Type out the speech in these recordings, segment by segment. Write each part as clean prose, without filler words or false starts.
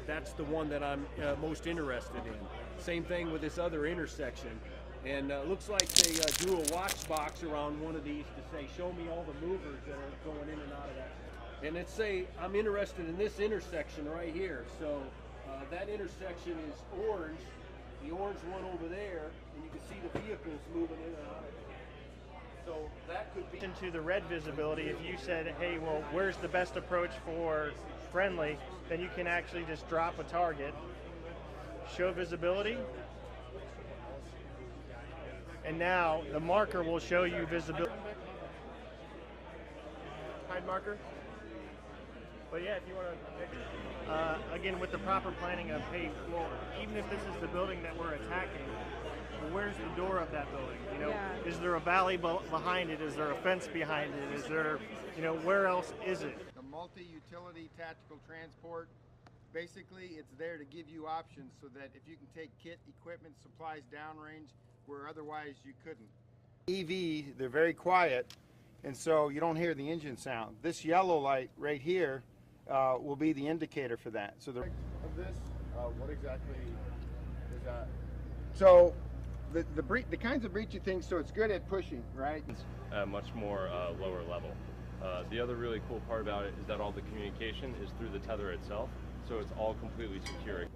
that's the one that I'm most interested in. Same thing with this other intersection. And looks like they drew a watch box around one of these to say, show me all the movers that are going in and out of that. And it's say, I'm interested in this intersection right here. So that intersection is orange, the orange one over there, and you can see the vehicles moving in and out of it. So that could be into the red visibility. If you said, hey, well, where's the best approach for friendly, then you can actually just drop a target, show visibility, and now the marker will show you visibility. Hide marker. But yeah, if you want to, again, with the proper planning of, hey, well, even if this is the building that we're attacking, well, where's the door of that building? You know, is there a valley behind it? Is there a fence behind it? Is there, you know, where else is it? The multi-utility tactical transport, basically it's there to give you options so that if you can take kit, equipment, supplies downrange where otherwise you couldn't. EV, they're very quiet, and so you don't hear the engine sound. This yellow light right here will be the indicator for that. So of this, what exactly is that? So the kinds of breachy things, so it's good at pushing, right? It's much more lower level. The other really cool part about it is that all the communication is through the tether itself, so it's all completely secure.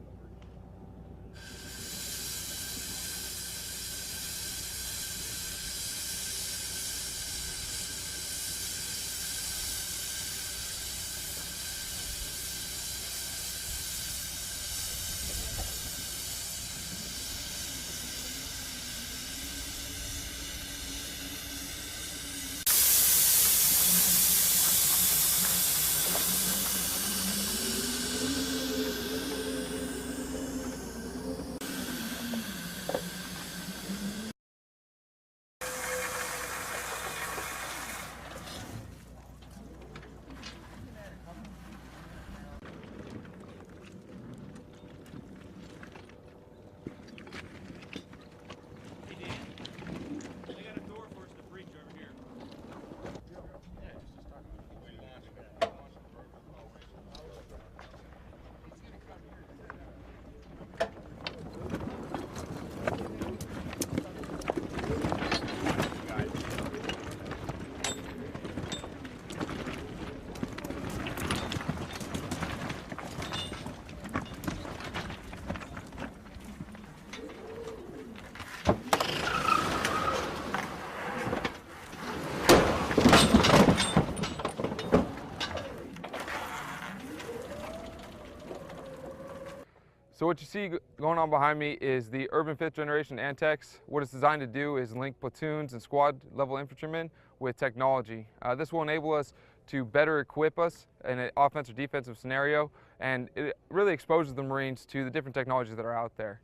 So what you see going on behind me is the Urban 5th Generation ANTX. What it's designed to do is link platoons and squad level infantrymen with technology. This will enable us to better equip us in an offensive or defensive scenario, and it really exposes the Marines to the different technologies that are out there.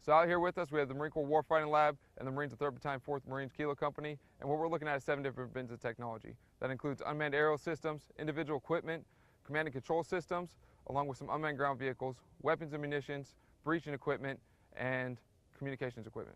So out here with us, we have the Marine Corps Warfighting Lab and the Marines of 3rd Battalion, 4th Marines Kilo Company, and what we're looking at is 7 different bins of technology. That includes unmanned aerial systems, individual equipment, command and control systems, along with some unmanned ground vehicles, weapons and munitions, breaching equipment, and communications equipment.